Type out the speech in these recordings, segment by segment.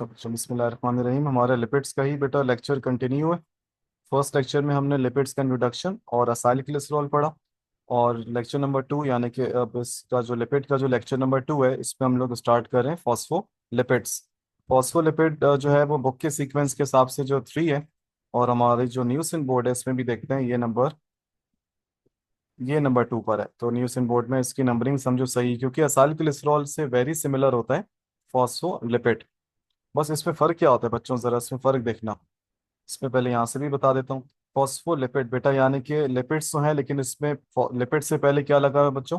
बिस्मिल्लाहिर्रहमानिर्रहीम। हमारा लिपिड्स का ही बेटा लेक्चर कंटिन्यू है। फर्स्ट लेक्चर में हमने लिपिड्स का इंट्रोडक्शन और असाइल कोलेस्ट्रॉल पढ़ा। और लेक्चर नंबर 2 यानी कि अब इसका जो लिपिड का जो लेक्चर नंबर 2 है, इसमें हम लोग स्टार्ट कर रहे हैं फॉस्फोलिपिड्स। फॉस्फोलिपिड जो है वो बुक के सीक्वेंस के हिसाब से जो 3 है। और हमारी जो न्यूसन बोर्ड है इसमें भी देखते हैं ये नंबर 2 पर है। तो न्यूसन बोर्ड में इसकी नंबरिंग समझो सही, क्योंकि असाइल कोलेस्ट्रॉल से वेरी सिमिलर होता है फॉस्फोलिपिड। बस इसमें फ़र्क क्या होता है बच्चों, ज़रा इसमें फ़र्क देखना। इसमें पहले यहाँ से भी बता देता हूँ। फॉस्फोलिपिड बेटा यानी कि लिपिड्स तो हैं, लेकिन इसमें लिपिड से पहले क्या लगा हुआ है बच्चों?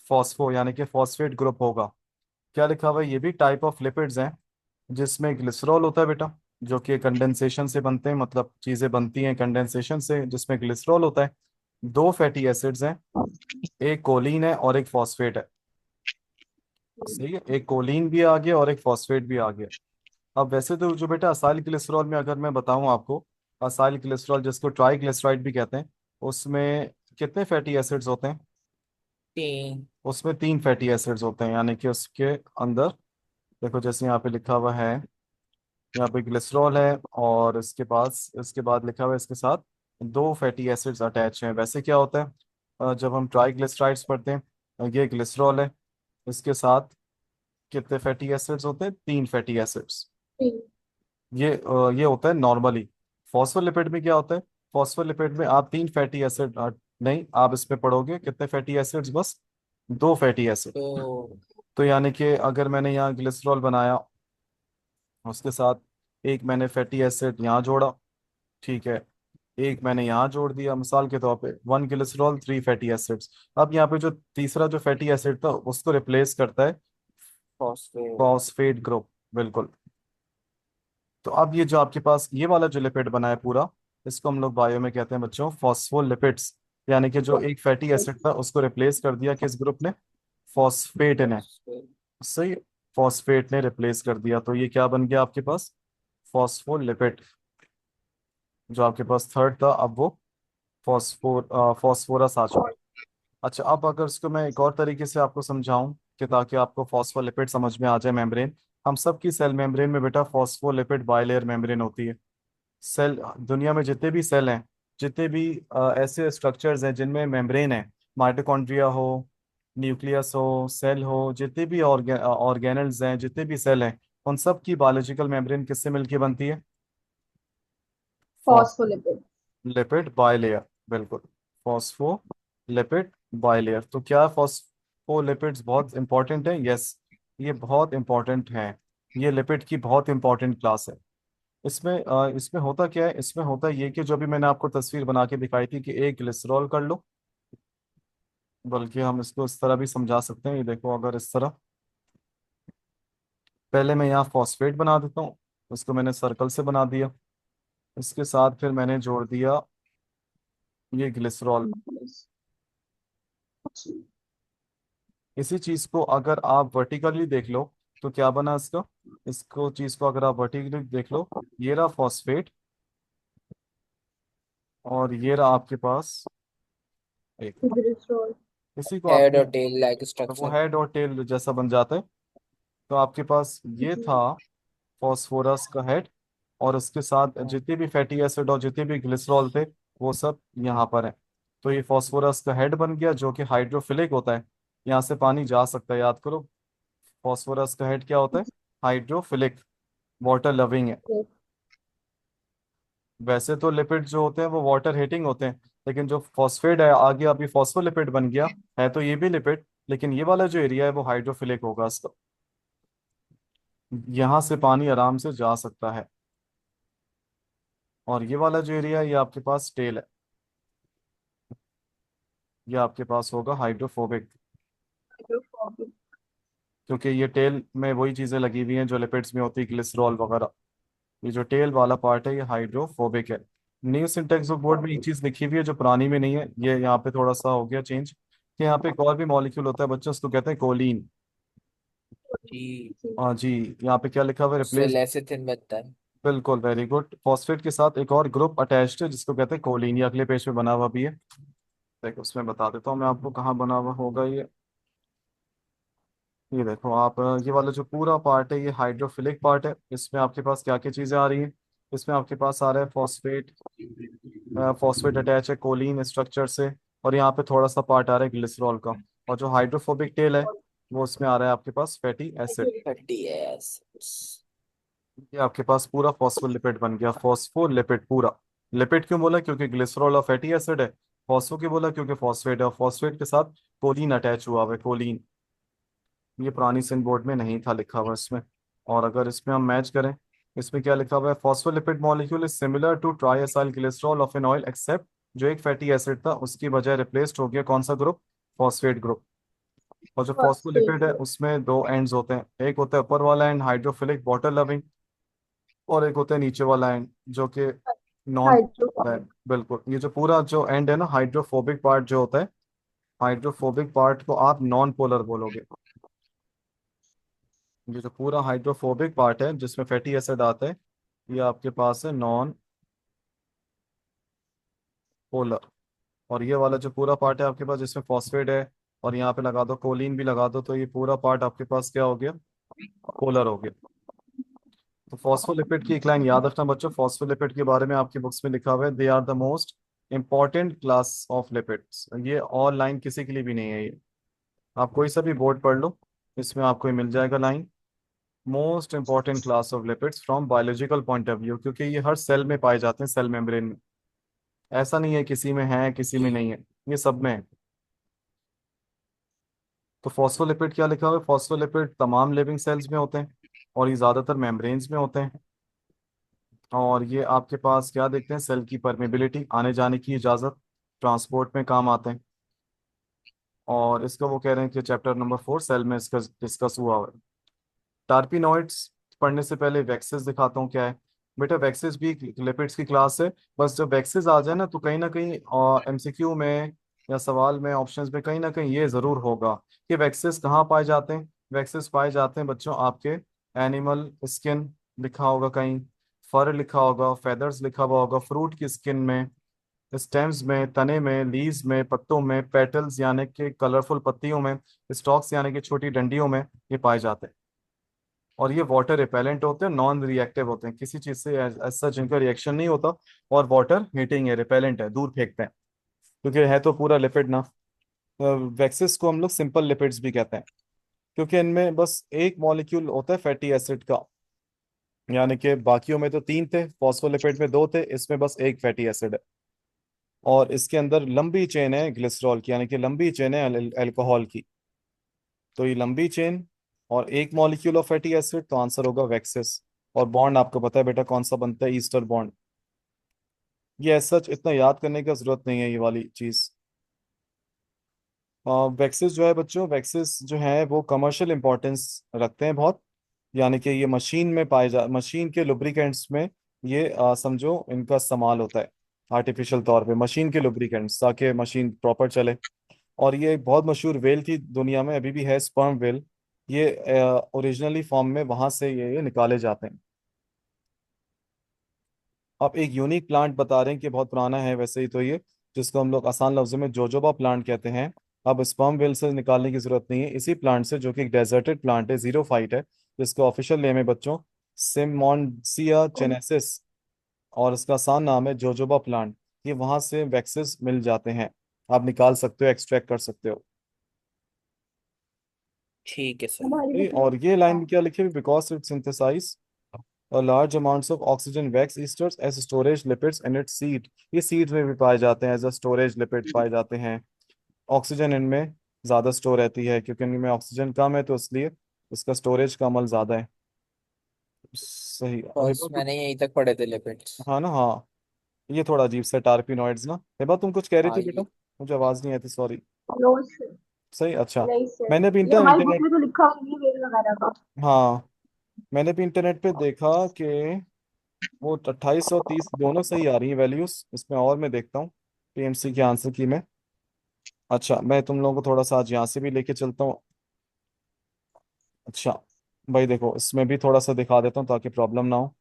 फॉस्फो यानी कि फॉस्फेट ग्रुप होगा। क्या लिखा हुआ है? ये भी टाइप ऑफ लिपिड्स हैं जिसमें ग्लिसरॉल होता है बेटा, जो कि कंडेंसेशन से बनते हैं, मतलब चीज़ें बनती हैं कंडेंसेशन से, जिसमें ग्लिसरॉल होता है। दो फैटी एसिड्स हैं, एक कोलिन है और एक फॉस्फेट है। सही है, एक कोलिन भी आ गया और एक फॉस्फेट भी आ गया। अब वैसे तो जो बेटा असाइल कोलेस्ट्रॉल में अगर मैं बताऊं आपको, असाइल कोलेस्ट्रॉल जिसको ट्राइग्लिसराइड भी कहते हैं, उसमें कितने फैटी एसिड्स होते हैं? 3। उसमें 3 फैटी एसिड्स होते हैं, यानी कि उसके अंदर देखो जैसे यहाँ पे लिखा हुआ है, यहाँ पे ग्लिसरॉल है और इसके बाद लिखा हुआ है इसके साथ दो फैटी एसिड्स अटैच हैं। वैसे क्या होता है, जब हम ट्राइग्लिसराइड्स पढ़ते हैं, ये ग्लिसरॉल है, इसके साथ कितने फैटी एसिड्स होते हैं? 3 फैटी एसिड्स। ये होता है नॉर्मली। फॉस्फोलिपिड में क्या होता है? फॉस्फोलिपिड में आप 3 फैटी एसिड नहीं, आप इसमें पढ़ोगे कितने फैटी एसिड्स? बस 2 फैटी एसिड। तो तो यानी कि अगर मैंने यहाँ ग्लिसरॉल बनाया, उसके साथ एक मैंने फैटी एसिड यहाँ जोड़ा, ठीक है, एक मैंने यहाँ जोड़ दिया, मिसाल के तौर पे 1 ग्लिसरॉल 3 फैटी एसिड्स। अब यहाँ पे जो तीसरा जो फैटी एसिड था उसको रिप्लेस करता है फॉस्फेट। Phosphate group. बिल्कुल। तो अब ये जो आपके पास ये वाला जो लिपिड बना है पूरा, इसको हम लोग बायो में कहते हैं बच्चों फॉस्फोलिपिड्स। यानी कि जो एक फैटी एसिड था उसको रिप्लेस कर दिया किस ग्रुप ने? फॉस्फेट ने। फॉस्फेट। सही। फॉस्फेट ने रिप्लेस कर दिया, तो ये क्या बन गया आपके पास? फॉस्फोलिपिड। जो आपके पास थर्ड था, अब वो फॉस्फोरस आ चुका है। अच्छा, अब अगर इसको मैं एक और तरीके से आपको समझाऊं कि ताकि आपको फॉस्फोलिपिड समझ में आ जाए, मेम्ब्रेन। हम सब की सेल मेम्ब्रेन में बेटा फॉस्फोलिपिड बाइलेयर मेम्ब्रेन होती है। सेल, दुनिया में जितने भी सेल हैं, जितने भी ऐसे स्ट्रक्चर्स हैं जिनमें मेम्ब्रेन है, माइटोकॉन्ड्रिया हो, न्यूक्लियस हो, सेल हो, जितने भी ऑर्गेनल्स हैं, जितने भी सेल हैं, उन सब की बायोलॉजिकल मेम्ब्रेन किससे मिलकर बनती है? फॉस्फोलिपिड। Phospholipid bilayer. बिल्कुल। Phospholipid bilayer. तो क्या फॉस्फोलिपिड्स बहुत इंपॉर्टेंट है? यस, ये बहुत इंपॉर्टेंट हैं। ये लिपिड की बहुत इंपॉर्टेंट क्लास है। इसमें होता क्या है? इसमें होता ये कि जो भी मैंने आपको तस्वीर बना के दिखाई थी कि एक ग्लिसरॉल कर लो, बल्कि हम इसको इस तरह भी समझा सकते हैं। ये देखो, अगर इस तरह पहले मैं यहाँ फॉस्फेट बना देता हूँ, उसको मैंने सर्कल से बना दिया, इसके साथ फिर मैंने जोड़ दिया ये ग्लिसरॉल। इसी चीज को अगर आप वर्टिकली देख लो तो क्या बना इसका? इसको चीज को अगर आप वर्टिकली देख लो, ये रहा फॉस्फेट और ये रहा आपके पास एक, ग्लिसरॉल। इसी को हेड आपने, और टेल लाइक वो स्ट्रक्चर। हेड और टेल जैसा बन जाता है। तो आपके पास ये जी। था फॉस्फोरस का हेड, और उसके साथ जितने भी फैटी एसिड और जितने भी ग्लिसरॉल थे वो सब यहाँ पर है। तो ये फॉस्फोरस का हेड बन गया जो कि हाइड्रोफिलिक होता है। यहाँ से पानी जा सकता है, याद करो। फॉस्फोरस का हेड क्या होता है? हाइड्रोफिलिक, वाटर लविंग है। वैसे तो लिपिड जो होते हैं वो वाटर हेटिंग होते हैं, लेकिन जो फॉस्फेट है आगे अभी फॉस्फोलिपिड बन गया है, तो ये भी लिपिड, लेकिन ये वाला जो एरिया है वो हाइड्रोफिलिक होगा इसका। यहाँ से पानी आराम से जा सकता है। और ये वाला जो एरिया है ये आपके पास टेल है, ये आपके पास होगा हाइड्रोफोबिक, हाइड्रोफोबिक। क्योंकि ये टेल में वही चीजें लगी हुई हैं जो लिपिड्स में होती है, ग्लिसरॉल वगैरह। ये जो टेल वाला पार्ट है ये हाइड्रोफोबिक है। न्यू सिंटेक्स बुक बोर्ड में एक चीज लिखी हुई है जो पुरानी में नहीं है, ये यहाँ पे थोड़ा सा हो गया चेंज, कि यहाँ पे एक और भी मॉलिक्यूल होता है बच्चों, उसको कहते हैं कोलीन। जी। हाँ जी। यहाँ पे क्या लिखा हुआ है? उससे रिप्लेस। लेसिथिन बनता है। बिल्कुल, वेरी गुड। फॉस्फेट के साथ एक और ग्रुप अटैच्ड है जिसको कहते हैं कोलीन, ये अगले पेज पे बना हुआ भी है। देखो उसमें बता देता हूँ मैं आपको कहाँ बना हुआ होगा ये। ये देखो आप, ये वाला जो पूरा पार्ट है ये हाइड्रोफिलिक पार्ट है। इसमें आपके पास क्या क्या चीजें आ रही हैं? इसमें आपके पास आ रहा है फॉस्फेट, फॉस्फेट अटैच है कोलिन स्ट्रक्चर से। और यहाँ पे थोड़ा सा पार्ट आ रहा है ग्लिसरॉल का। और जो हाइड्रोफोबिक टेल है वो उसमें आ रहा है आपके पास फैटी एसिड। Fatty acids. ये आपके पास पूरा फॉस्फोलिपिड बन गया, फॉस्फोलिपिड पूरा। लिपिड क्यों बोला? क्योंकि ग्लिसरॉल और फैटी एसिड है। फॉस्फो क्यों बोला? क्योंकि फॉस्फेट है, और फॉस्फेट के साथ कोलिन अटैच हुआ हुआ है, कोलिन। ये पुरानी सिंध बोर्ड में नहीं था लिखा हुआ इसमें। और अगर इसमें हम मैच करें, इसमें क्या लिखा हुआ है? Phospholipid molecule is similar to triacyl glycerol of an oil except, जो एक फैटी एसिड था उसकी बजाय रिप्लेस्ड हो गया कौन सा ग्रुप? Phosphate group. और जो फॉस्फोलिपिड है phosphate. उसमें दो एंड्स होते हैं, एक होता है ऊपर वाला एंड हाइड्रोफिलिक वाटर लविंग, और एक होता है नीचे वाला एंड जो कि नॉन होता है। Hydrophobic. बिल्कुल, ये जो पूरा जो एंड है ना, हाइड्रोफोबिक पार्ट जो होता है, हाइड्रोफोबिक पार्ट को आप नॉन पोलर बोलोगे। ये जो पूरा हाइड्रोफोबिक पार्ट है जिसमें फैटी एसिड आता है, ये आपके पास है नॉन पोलर। और ये वाला जो पूरा पार्ट है आपके पास जिसमें फॉस्फेट है, और यहाँ पे लगा दो कोलिन भी लगा दो, तो ये पूरा पार्ट आपके पास क्या हो गया? पोलर हो गया। तो फॉस्फोलिपिड की एक लाइन याद रखना बच्चों, फॉस्फोलिपिड के बारे में आपकी बुक्स में लिखा हुआ है, they are the most important class of lipids. ये और लाइन किसी के लिए भी नहीं है ये। आप कोई सा भी बोर्ड पढ़ लो, इसमें आपको ये मिल जाएगा line, most important class of lipids from biological point of view, क्योंकि ये हर सेल में पाए जाते हैं, सेल मेम्ब्रेन में। ऐसा नहीं है किसी में है किसी में नहीं है, ये सब में है। तो फॉस्फोलिपिड क्या लिखा हुआ है? फॉस्फोलिपिड तमाम लिविंग सेल्स में होते हैं, और ये ज़्यादातर मेम्ब्रेन्स में होते हैं। और ये आपके पास क्या देखते हैं? सेल की परमेबिलिटी, आने जाने की इजाज़त, ट्रांसपोर्ट में काम आते हैं। और इसका वो कह रहे हैं कि चैप्टर नंबर 4 सेल में इसका डिस्कस हुआ हुआ है। टार्पिनॉइड्स पढ़ने से पहले वैक्सेस दिखाता हूँ क्या है। बेटा वैक्सेस भी लिपिड्स की क्लास है। बस जब वैक्सेस आ जाए ना तो कहीं ना कहीं एमसीक्यू में या सवाल में ऑप्शंस में कहीं ना कहीं ये जरूर होगा कि वैक्सेस कहाँ पाए जाते हैं। वैक्सेस पाए जाते हैं बच्चों आपके एनिमल स्किन लिखा होगा कहीं, फर लिखा होगा, फेदर्स लिखा हुआ होगा, फ्रूट की स्किन में, स्टेम्स में, तने में, लीव्स में, पत्तों में, पेटल्स यानी कि कलरफुल पत्तियों में, स्टॉक्स यानी कि छोटी डंडियों में ये पाए जाते हैं। और ये वाटर रिपेलेंट होते हैं, नॉन रिएक्टिव होते हैं किसी चीज से, ऐसा जिनका रिएक्शन नहीं होता। और वाटर हीटिंग है, रिपेलेंट है, दूर फेंकते हैं, क्योंकि है तो पूरा लिपिड ना। वैक्सेस को हम लोग सिंपल लिपिड्स भी कहते हैं, क्योंकि इनमें बस एक मॉलिक्यूल होता है फैटी एसिड का। यानी कि बाकियों में तो तीन थे, फॉस्फोलिपिड में दो थे, इसमें बस एक फैटी एसिड है। और इसके अंदर लंबी चेन है ग्लिसरॉल की, यानी कि लंबी चेन है अल्कोहल की। तो ये लंबी चेन और एक मॉलिक्यूल ऑफ फैटी एसिड, तो आंसर होगा वैक्सेस। और बॉन्ड आपको पता है बेटा कौन सा बनता है? Ester bond. ये सच इतना याद करने की जरूरत नहीं है ये वाली चीज। वैक्सेस जो है बच्चों, वैक्सेस जो है वो कमर्शियल इंपॉर्टेंस रखते हैं बहुत। यानी कि ये मशीन में पाए जा, मशीन के लुब्रिकेंट्स में ये समझो इनका इस्तेमाल होता है आर्टिफिशियल तौर पे, मशीन के लुब्रिकेंट्स, ताकि मशीन प्रॉपर चले। और ये एक बहुत मशहूर वेल थी दुनिया में, अभी भी है, स्पर्म वेल। ये ओरिजिनली फॉर्म में वहां से ये निकाले जाते हैं। आप एक यूनिक प्लांट बता रहे हैं कि बहुत पुराना है वैसे ही, तो ये जिसको हम लोग आसान लफ्जों में जोजोबा प्लांट कहते हैं। अब स्पर्म वेल से निकालने की जरूरत नहीं है, इसी प्लांट से, जो कि एक डेजर्टेड प्लांट है, जीरो फाइट है, जिसका ऑफिशियल नेम है बच्चों सिमोन्सिया चेनेसिस, और इसका आसान नाम है जोजोबा प्लांट। ये वहां से वैक्सेस मिल जाते हैं, आप निकाल सकते हो, एक्सट्रैक्ट कर सकते हो। ठीक है सर। हमारी ठीक, बुक में और ये लाइन क्या लिखी हुई? Because it synthesize large amounts of oxygen wax esters as storage lipids in its seed. ये सीड में भी पाए जाते हैं, एज अ स्टोरेज लिपिड पाए जाते हैं। ऑक्सीजन इनमें ज़्यादा स्टोर रहती है, क्योंकि इनमें ऑक्सीजन कम है, तो इसलिए इसका स्टोरेज का अमल ज़्यादा है। सही। बस हिबा कुछ, मैंने यहीं तक पढ़े थे लिपिड्स। हाँ ना, हाँ। ये थोड़ा अजीब सा टार्पिनॉइड्स ना। हिबा तुम कुछ कह रही हाँ थी बेटा, ये मुझे आवाज़ नहीं आई थी, सॉरी। No sir. सही, अच्छा। नहीं सर, मैंने भी ये हमारी बुक इंटरनेट, में तो लिखा हुआ नहीं है वेल वगैरह का। हाँ, मैंने भी इंटरनेट पे देखा कि वो 2830 दोनों सही आ रही हैं वैल्यूज इसमें, और मैं देखता हूँ पीएमसी के आंसर की में। अच्छा, मैं तुम लोगों को थोड़ा सा आज यहाँ से भी लेके चलता हूँ। अच्छा भाई देखो, इसमें भी थोड़ा सा दिखा देता हूँ ताकि प्रॉब्लम ना हो।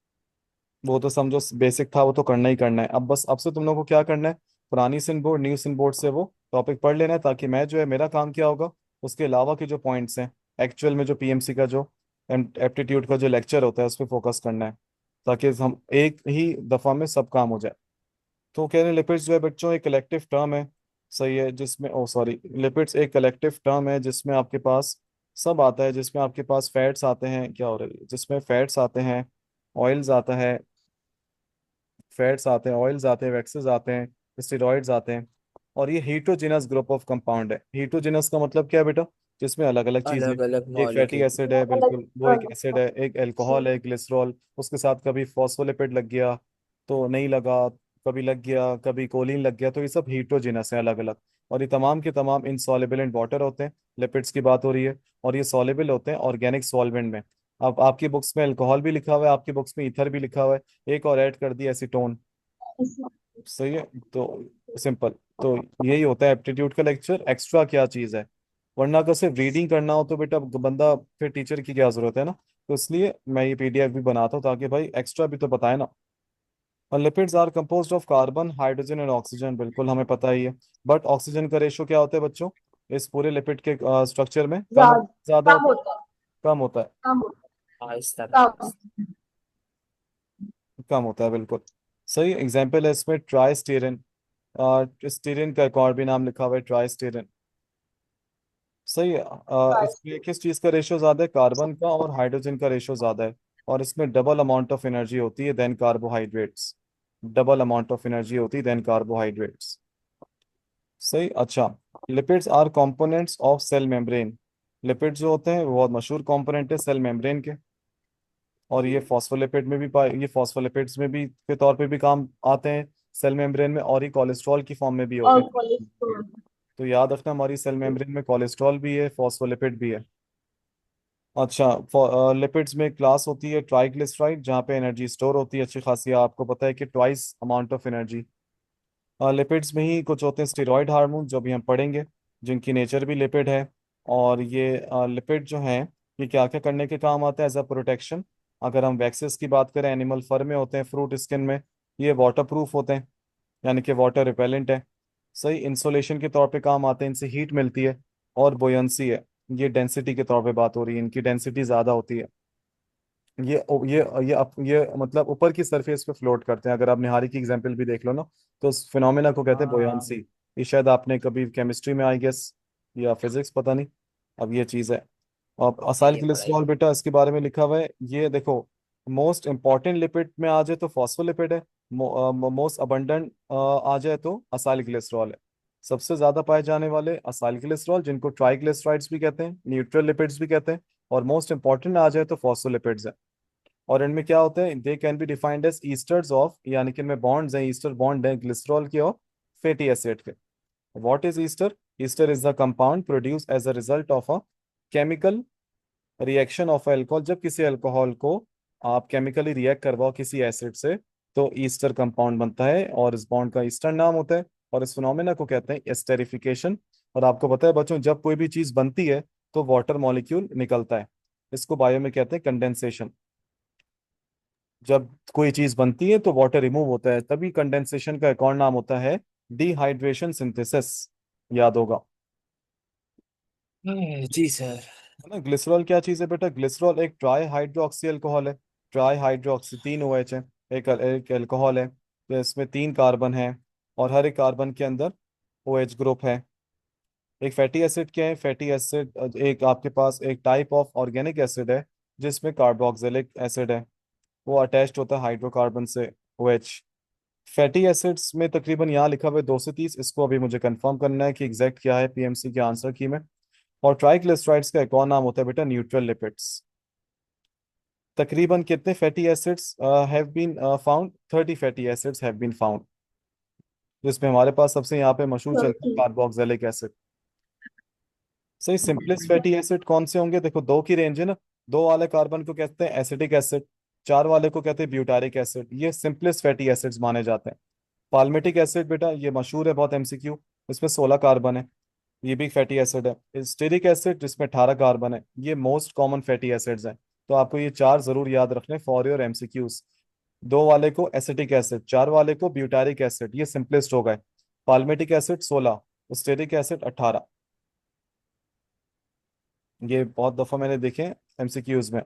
वो तो समझो बेसिक था, वो तो करना ही करना है। अब बस अब से तुम लोगों को क्या करना है, पुरानी Sindh board new Sindh board से वो टॉपिक पढ़ लेना है, ताकि मैं जो है, मेरा काम क्या होगा, उसके अलावा के जो पॉइंट्स हैं एक्चुअल में जो पीएमसी का जो एप्टीट्यूड का जो लेक्चर होता है उस पर फोकस करना है, ताकि हम एक ही दफा में सब काम हो जाए। तो कह रहे हैं लिपिड्स जो है बच्चों एक कलेक्टिव टर्म है, सही है, जिसमें ओ सॉरी लिपिड्स एक कलेक्टिव टर्म है जिसमें आपके पास सब आता है, जिसमें आपके पास फैट्स आते हैं, क्या हो रहा है, जिसमें फैट्स आते हैं, ऑयल्स आता है, फैट्स आते हैं, ऑयल्स आते हैं, वैक्सेस आते हैं, स्टेरॉइड्स आते हैं। और ये हीटरोजिनस ग्रुप ऑफ कंपाउंड है। हीटरोजिनस का मतलब क्या है बेटा, जिसमें अलग अलग चीजें हैं। अलग अलग एक फैटी मॉलिक्यूल। एसिड है, अलग अलग बिल्कुल वो एक एसिड है, एक अल्कोहल है, ग्लिसरॉल, उसके साथ कभी फॉस्फोलिपिड लग गया तो नहीं लगा, कभी लग गया, कभी कोलिन लग गया, तो ये सब हीटरोजिनस है अलग अलग। और ये तमाम के तमाम इनसॉल्युबल इन वाटर होते हैं, लिपिड्स की बात हो रही है। और ये सॉल्युबल होते हैं ऑर्गेनिक सॉल्वेंट में। अब आपकी बुक्स में अल्कोहल भी लिखा हुआ है, आपकी बुक्स में ईथर भी लिखा हुआ है, एक और ऐड कर दिया एसीटोन। इसमें। सही है, तो सिंपल। तो यही होता है एप्टीट्यूड का लेक्चर, एक्स्ट्रा क्या चीज़ है। वरना अगर सिर्फ रीडिंग करना हो तो बेटा बंदा फिर टीचर की क्या जरूरत है ना। तो इसलिए मैं ये पीडीएफ भी बनाता हूँ ताकि भाई एक्स्ट्रा भी तो बताए ना। और lipids are composed of carbon, hydrogen and oxygen, बिल्कुल हमें पता ही है। बट ऑक्सीजन का रेशो क्या होता है बच्चों, इस पूरे लिपिड के स्ट्रक्चर में कम ज्यादा ज्यादा कम होता होता है। है, कम होता है, कम होता आहिस्ता है। करो। कम। कम होता है बिल्कुल। सही एग्जाम्पल है इसमें ट्राइस्टीरिन। स्टीरिन का एक और भी नाम लिखा हुआ है, ट्राइस्टीरिन। सही है। इसमें किस चीज़ का रेशियो ज़्यादा है, कार्बन का और हाइड्रोजन का रेशियो ज़्यादा है। और इसमें डबल अमाउंट ऑफ एनर्जी होती है then carbohydrates, double amount of energy होती है देन कार्बोहाइड्रेट्स। सही। अच्छा, lipids are components of cell membrane. Lipids जो होते हैं वो बहुत मशहूर कंपोनेंट है सेल मेम्ब्रेन के। और ये फॉस्फोलिपिड में भी ये फॉस्फोलिपिड्स में भी के तौर पे भी काम आते हैं सेल मेम्ब्रेन में, और ये कोलेस्ट्रॉल की फॉर्म में भी होते और हैं। कोलेस्ट्रॉल। तो याद रखना हमारी सेल मेम्ब्रेन में कोलेस्ट्रॉल भी है, फॉस्फोलिपिड भी है। अच्छा, लिपिड्स में क्लास होती है ट्राइग्लिसराइड, जहाँ पे एनर्जी स्टोर होती है अच्छी खासी, आपको पता है कि twice amount of energy. Lipids में ही कुछ होते हैं स्टेरॉइड हार्मोन, जो भी हम पढ़ेंगे, जिनकी नेचर भी लिपिड है। और ये लिपिड जो हैं ये क्या क्या करने के काम आते हैं एज अ प्रोटेक्शन। अगर हम वैक्सेस की बात करें, एनिमल फर में होते हैं, फ्रूट स्किन में, ये वाटर प्रूफ होते हैं, यानी कि वाटर रिपेलेंट है। सही। इंसुलेशन के तौर पे काम आते हैं, इनसे हीट मिलती है। और बोयंसी है, ये डेंसिटी के तौर पे बात हो रही है, इनकी डेंसिटी ज़्यादा होती है। ये मतलब ऊपर की सरफेस पे फ्लोट करते हैं। अगर आप निहारी की एग्जांपल भी देख लो ना, तो उस फिनोमेना को कहते हैं हाँ, बोयांसी। ये शायद आपने कभी केमिस्ट्री में आई गेस, या फिजिक्स, पता नहीं। अब ये चीज़ है। और असाइल ये पढ़ाई। कोलेस्ट्रॉल बेटा इसके बारे में लिखा हुआ है, ये देखो, मोस्ट इंपॉर्टेंट लिपिड में आ जाए तो फॉस्फोलिपिड है, मोस्ट अबंडेंट आ जाए तो असाइल कोलेस्ट्रॉल है। सबसे ज्यादा पाए जाने वाले असाइल कोलेस्ट्रॉल, जिनको ट्राइग्लिसराइड्स भी कहते हैं, न्यूट्रल लिपिड्स भी कहते हैं। और मोस्ट इंपॉर्टेंट आ जाए तो फॉस्फोलिपिड्स है। और इनमें क्या होता है, they can be defined as esters of, यानी कि इनमें बॉन्ड्स हैं, ईस्टर बॉन्ड है ग्लिसरॉल के और फैटी एसिड के। What is ester? Ester is the compound produce as a result of a chemical reaction of alcohol. जब किसी अल्कोहल को आप केमिकली रिएक्ट करवाओ किसी एसिड से, तो ईस्टर कंपाउंड बनता है, और इस बॉन्ड का ईस्टर नाम होता है। और इस फिनोमेना को कहते हैं एस्टेरिफिकेशन। और आपको पता है बच्चों, जब कोई भी चीज बनती है तो वाटर मॉलिक्यूल निकलता है, इसको बायो में कहते हैं कंडेंसेशन। जब कोई चीज बनती है तो वाटर रिमूव होता है, तभी कंडेंसेशन का एक और नाम होता है डिहाइड्रेशन सिंथेसिस। याद होगा। जी सर। है ना। ग्लिसरॉल क्या चीज़ है बेटा, ग्लिसरॉल एक ट्राई हाइड्रोक्सी अल्कोहल है। ट्राई हाइड्रोक्सी, तीन ओ एच है। एक अल्कोहल है, तो इसमें तीन कार्बन है, और हर एक कार्बन के अंदर ओ एच ग्रुप है। एक फैटी एसिड क्या है, फैटी एसिड एक आपके पास एक टाइप ऑफ ऑर्गेनिक एसिड है, जिसमें कार्बोक्सिलिक एसिड है, वो अटैच्ड होता है हाइड्रोकार्बन से, ओ एच। फैटी एसिड्स में तकरीबन यहाँ लिखा हुआ है 2 से 30, इसको अभी मुझे कंफर्म करना है कि एग्जैक्ट क्या है पीएमसी के आंसर की में। और ट्राइग्लिसराइड्स का एक और नाम होता है बेटा न्यूट्रल लिपिड्स। तकरीबन कितने fatty acids have been found, 30 fatty acids have been found, जिसमें हमारे पास सबसे यहाँ पे मशहूर चलता है 30। Carboxylic acid. सही। सिंपलेस्ट फैटी एसिड कौन से होंगे, देखो दो की रेंज है ना। दो वाले कार्बन को कहते हैं एसिटिक एसिड, चार वाले को कहते हैं ब्यूटारिक एसिड, ये सिंपलेस्ट फैटी एसिड्स माने जाते हैं। पाल्मेटिक एसिड बेटा ये मशहूर है बहुत, एमसीक्यू, इसमें 16 कार्बन है, ये भी फैटी एसिड है। स्टेरिक एसिड जिसमें 18 कार्बन है, ये मोस्ट कॉमन फैटी एसिड्स हैं। तो आपको ये चार जरूर याद रखने फॉर योर एमसीक्यूज। दो वाले को एसिटिक एसिड, चार वाले को ब्यूटारिक एसिड, ये सिंपलेस्ट हो गए। Palmitic acid 16, stearic acid 18। ये बहुत दफा मैंने देखे एमसीक्यूज में।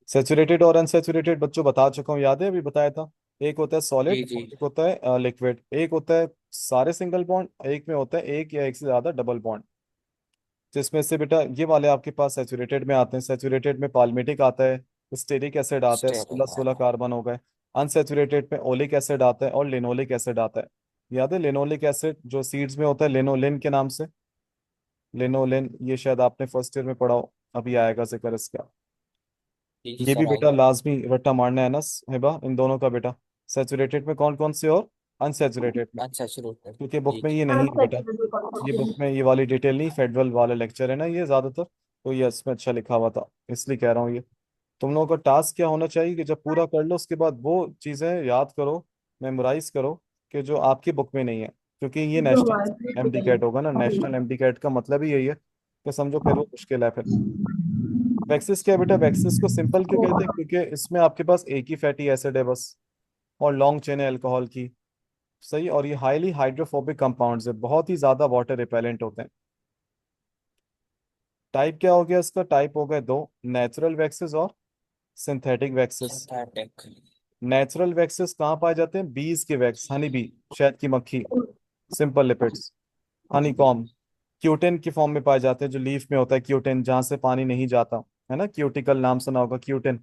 सेचुरेटेड और अनसेचुरेटेड बच्चों बता चुका हूँ, याद है अभी बताया था। एक होता है जी सॉलिड जी। और एक होता है लिक्विड। एक होता है सारे सिंगल बॉन्ड, एक में होता है एक या एक से ज्यादा डबल बॉन्ड। जिसमें से बेटा ये वाले आपके पास सेचुरेटेड में आते हैं। सेचुरेटेड में पाल्मिटिक आता है, स्टेरिक एसिड आता है, स्टेरिक 16 16 वाला। कार्बन हो गए। अनसेचुरेटेड में ओलिक एसिड आता है और लिनोलिक एसिड आता है। याद है लिनोलिक एसिड जो सीड्स में होता है लिनोलिन के नाम से। लिनोलिन ये शायद आपने फर्स्ट ईयर में पढ़ा हो, अभी आएगा जिक्र इसका। जी जी ये भी सर, बेटा आएगा। लाजमी रट्टा मारना है ना हिबा, इन दोनों का बेटा। सेचुरेटेड में कौन कौन से और अनसेचुरेटेड में। अनसैचुरेटेड। क्योंकि बुक जी में जी। ये नहीं है बेटा, अनसैचुरेटेड ये बुक कॉन्सेप्ट। में ये वाली डिटेल नहीं, फेडरल वाला लेक्चर है ना ये ज्यादातर, तो ये इसमें अच्छा लिखा हुआ था, इसलिए कह रहा हूँ ये। तुम लोगों का टास्क क्या होना चाहिए कि जब पूरा कर लो उसके बाद वो चीजें याद करो, मेमोराइज करो, कि जो आपकी बुक में नहीं है। क्योंकि ये जो नेशनल हमारे एमडी कैट होगा ना, नेशनल एमडी कैट का मतलब ही यही है कि समझो फिर वो मुश्किल है फिर। वैक्सिस क्या है बेटा, वैक्सिस को सिंपल क्यों कहते हैं, क्योंकि इसमें आपके पास एक ही फैटी एसिड है बस, और लॉन्ग चेन है अल्कोहल की। सही, और ये हाईली हाइड्रोफोबिक कंपाउंड्स है, बहुत ही ज्यादा वाटर रिपेलेंट होते हैं। टाइप क्या हो गया इसका, टाइप हो गए दो, नेचुरल वैक्सेस और synthetic waxes. Synthetic. Natural waxes कहाँ पाए जाते हैं, बीज के वैक्स, हनी बी, शहद की मक्खी, सिंपल लिपिड्स, हनी कॉम्ब। क्यूटेन की फॉर्म में पाए जाते हैं, जो लीफ में होता है क्यूटेन, जहां से पानी नहीं जाता, है ना, क्यूटिकल नाम सुना होगा क्यूटेन।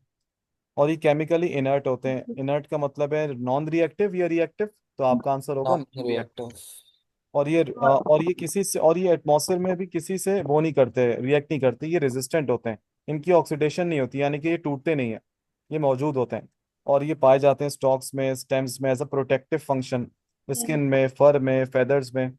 और ये केमिकली इनर्ट होते हैं। इनर्ट का मतलब है नॉन रिएक्टिव या रिएक्टिव, तो आपका आंसर होगा नॉन नॉन रिएक्टिव। रिएक्टिव। और ये किसी से, और ये एटमॉस्फेयर में भी किसी से वो नहीं करते, रिएक्ट नहीं करते, ये रेजिस्टेंट होते हैं। इनकी ऑक्सीडेशन नहीं होती, यानी कि ये टूटते नहीं है, ये मौजूद होते हैं। और ये पाए जाते हैं स्टॉक्स में, स्टेम्स में, as a protective function, skin में, फर में, फेदर्स में,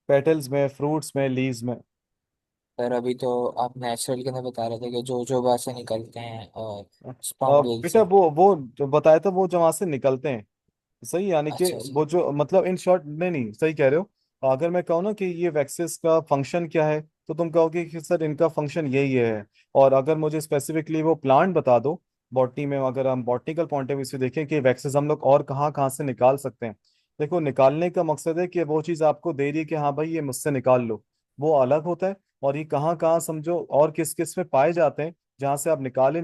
पेटल्स में, फ्रूट्स में, लीव्स में। सर अभी तो आप नेचुरल के अंदर बता रहे थे कि जो से निकलते हैं और स्पर्म वेल बेटा से। वो जो बताया था वो जो वहां से निकलते हैं, सही, यानी कि अच्छा जी। वो जो मतलब इन शॉर्ट, नहीं नहीं सही कह रहे हो। अगर मैं कहूँ ना कि ये वैक्सीज का फंक्शन क्या है, तो तुम कहोगे कि सर इनका फंक्शन यही है। और अगर मुझे स्पेसिफिकली वो प्लांट बता दो, बॉटनी में अगर हम बॉटनिकल पॉइंट ऑफ व्यू से देखें कि वैक्सीज हम लोग और कहाँ कहाँ से निकाल सकते हैं। देखो निकालने का मकसद है कि वो चीज़ आपको दे रही है कि हाँ भाई ये मुझसे निकाल लो, वो अलग होता है। और ये कहाँ कहाँ समझो और किस किस में पाए जाते हैं, जहाँ से आप निकाल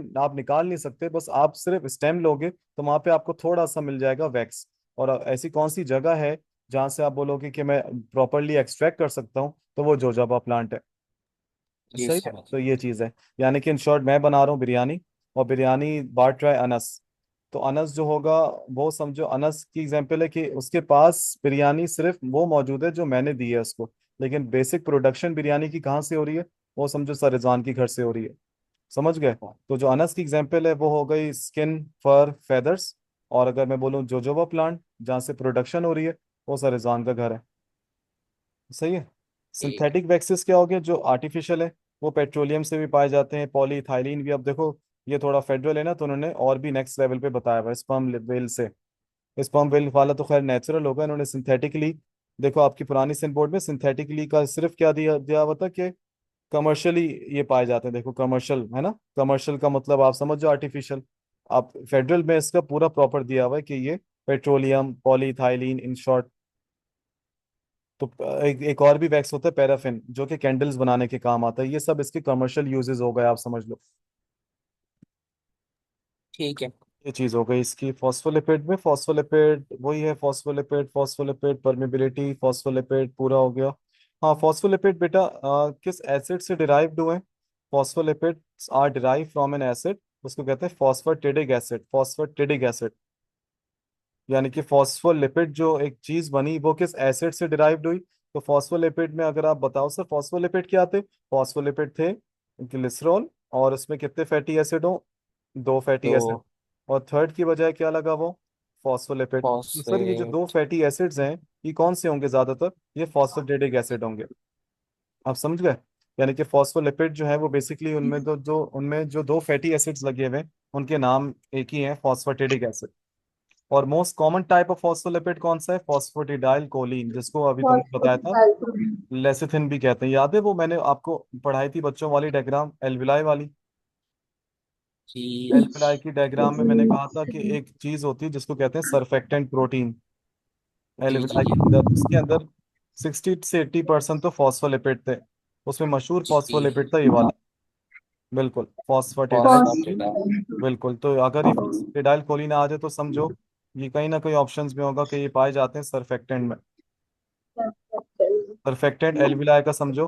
नहीं सकते, बस आप सिर्फ स्टेम लोगे तो वहां पे आपको थोड़ा सा मिल जाएगा वैक्स। और ऐसी कौन सी जगह है जहां से आप बोलोगे कि मैं प्रॉपरली एक्सट्रैक्ट कर सकता हूँ, तो वो जोजोबा प्लांट है। जी सही है, समझ। तो ये चीज़ है। यानी कि इन शॉर्ट मैं बना रहा हूँ बिरयानी, और बिरयानी बाट रहा है अनस। तो अनस जो होगा, वो समझो अनस की एग्जांपल है कि उसके पास बिरयानी सिर्फ वो मौजूद है जो मैंने दी है उसको। लेकिन बेसिक प्रोडक्शन बिरयानी की कहाँ से हो रही है, वो समझो सर रिजवान की घर से हो रही है। समझ गए। तो जो अनस की एग्जांपल है वो हो गई स्किन, फर, फेदर्स। और अगर मैं बोलूँ जोजोबा प्लांट जहाँ से प्रोडक्शन हो रही है, वो सर रिजवान का घर है। सही है। ठीक। सिंथेटिक वैक्सीज क्या हो गया, जो आर्टिफिशियल है, वो पेट्रोलियम से भी पाए जाते हैं, पॉलीइथाइलिन भी। अब देखो ये थोड़ा फेडरल है ना, तो उन्होंने और भी नेक्स्ट लेवल पे बताया हुआ स्पर्म वेल से। स्पर्म वेल वाला तो खैर नेचुरल होगा, इन्होंने सिंथेटिकली। देखो आपकी पुरानी सिंथ बोर्ड में सिंथेटिकली का सिर्फ क्या दिया दिया हुआ था कि कमर्शियली ये पाए जाते हैं। देखो कमर्शियल है ना, कमर्शियल का मतलब आप समझ जाओ आर्टिफिशियल। आप फेडरल में इसका पूरा प्रॉपर दिया हुआ है कि ये पेट्रोलियम, पॉलीइथाइलिन, इन शॉर्ट। तो एक और भी वैक्स होता है पैराफिन, जो कि कैंडल्स बनाने के काम आता है। ये सब इसके कमर्शियल यूजेस हो गए, आप समझ लो। ठीक है। ये चीज हो गई इसकी। फॉस्फोलिपिड में, फॉस्फोलिपिड वही है, फॉस्फोलिपिड, फॉस्फोलिपिड परमिबिलिटी, फॉस्फोलिपिड पूरा हो गया। हाँ फॉस्फोलिपिड बेटा किस एसिड से डिराइव्ड हुए। Phospholipids are derive from an acid, उसको कहते हैं फॉस्फेटिडिक एसिड, फॉस्फेटिडिक एसिड। यानी कि फॉस्फोलिपिड जो एक चीज बनी वो किस एसिड से डिराइव्ड हुई। तो फॉस्फोलिपिड में अगर आप बताओ सर फॉस्फोलिपिड क्या थे, फॉस्फोलिपिड थे ग्लिसरॉल, और उसमें कितने फैटी एसिड हो, दो फैटी तो एसिड। और थर्ड की बजाय क्या लगा वो, फॉस्फोलिपिड। तो सर ये जो दो फॉस्फेट। फैटी एसिड्स हैं, ये कौन से होंगे ज्यादातर, ये फॉस्फेटिडिक एसिड होंगे। आप समझ गए। यानी कि फॉस्फोलिपिड जो है वो बेसिकली उनमें जो दो फैटी एसिड्स लगे हुए हैं, उनके नाम एक ही है, फॉस्फेटिडिक एसिड। और most common type of phospholipid कौन सा है, फॉस्फेटिडाइल कोलीन, जिसको अभी तुमने बताया था फॉस्फोलिपिड। लेसिथिन भी कहते हैं। याद है वो मैंने आपको पढ़ाई थी बच्चों वाली डायग्राम, एल्विलाई वाली। जी। एल्विलाई की डायग्राम में मैंने कहा था कि एक चीज होती है जिसको कहते हैं सरफेक्टेंट प्रोटीन। जी जी। एल्विलाई के अंदर, उसके अंदर 60 से 80% तो फॉस्फोलिपिड थे। उसमें मशहूर जी। फॉस्फोलिपिड था ये वाला, बिल्कुल फॉस्फेटिडाइल कोलिन। फॉस्फेटाइल। बिल्कुल, तो अगर ये फॉस्फेटिडाइल कोलिन आ जाए तो समझो ये कहीं ना कहीं ऑप्शंस में होगा कि ये पाए जाते हैं सरफेक्टेंट में। सरफेक्टेंट एल्विलाय का समझो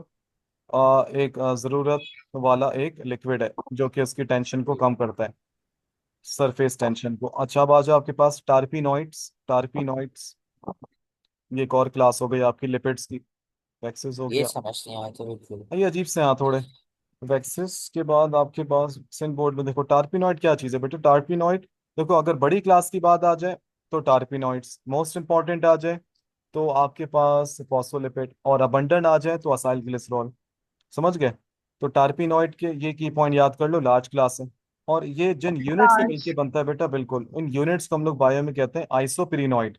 एक जरूरत वाला एक लिक्विड है जो कि उसकी टेंशन को कम करता है, सरफेस टेंशन को। अच्छा, अब आ जाओ आपके पास टार्पिनॉइड्स। टार्पिनॉइड्स ये एक और क्लास हो गई आपकी लिपिड्स की। वैक्सेस हो ये गया। समझ नहीं आया तो बिल्कुल। ये अजीब से यहाँ थोड़े। वैक्सेस के बाद आपके पास सिन बोर्ड में देखो टार्पिनॉइड क्या चीज़ है बेटा। टार्पिनॉइड देखो, अगर बड़ी क्लास की बात आ जाए तो टार्पिनॉइड्स मोस्ट इंपॉर्टेंट आ जाए तो आपके पास फॉस्फोलिपिड, और अबंडेंट आ जाए तो असाइल ग्लिसरॉल। समझ गए? तो टार्पिनॉइड के ये की पॉइंट याद कर लो, लार्ज क्लास है। और ये जिन यूनिट से लार्ज। मिलके बनता है बेटा, बिल्कुल इन यूनिट्स को हम लोग बायो में कहते हैं आइसोपिरिनॉइड।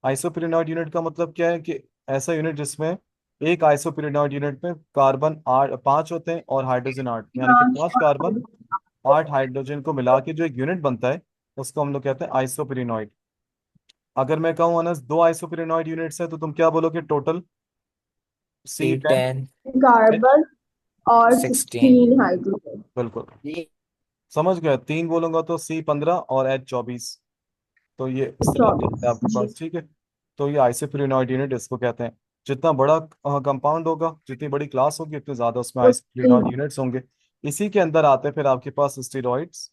आइसोपिरिनॉइड यूनिट का मतलब क्या है कि ऐसा यूनिट जिसमें एक आइसोपिरिनॉइड यूनिट में कार्बन आठ 5 होते हैं और हाइड्रोजन 8, यानी कि लार्ज। 5 कार्बन 8 हाइड्रोजन को मिला के जो एक यूनिट बनता है उसको हम लोग कहते हैं आइसोपिरिनॉइड। अगर मैं कहूँ अनस 2 आइसोपिरिनॉइड यूनिट्स है तो तुम क्या बोलोगे टोटल? सी सी 10 10। एच। कार्बन और 16। 16 हाइड्रोजन। बिल्कुल, समझ गए। 3 बोलूंगा तो C 15 और H 24। तो ये इस तरह से आता है 24 आपके जी। पास, ठीक है। तो ये आइसोप्रिनॉइड यूनिट इसको कहते हैं। जितना बड़ा कंपाउंड होगा, जितनी बड़ी क्लास होगी, उतने ज्यादा उसमें उतनी आइसोप्रिनॉइड यूनिट्स होंगे। इसी के अंदर आते हैं फिर आपके पास स्टेरॉइड्स,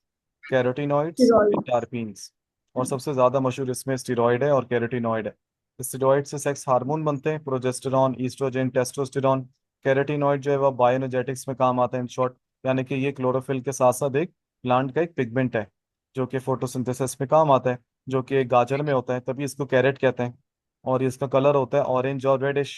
कैरोटीनॉइड्स, स्टेरॉइड। टार्पीन्स। और सबसे ज्यादा मशहूर इसमें स्टेरॉइड है और कैरोटीनॉइड है। स्टेरॉइड से सेक्स हार्मोन बनते हैं, प्रोजेस्टेरॉन, ईस्ट्रोजन, टेस्टोस्टेरॉन। कैरोटीनॉइड जो है वह बायोएनर्जेटिक्स में काम आता है इन शॉर्ट। यानी कि ये क्लोरोफिल के साथ साथ एक प्लांट का एक पिगमेंट है जो कि फोटोसिंथेसिस में काम आता है, जो कि एक गाजर में होता है, तभी इसको कैरेट कहते हैं। और इसका कलर होता है ऑरेंज और रेडिश।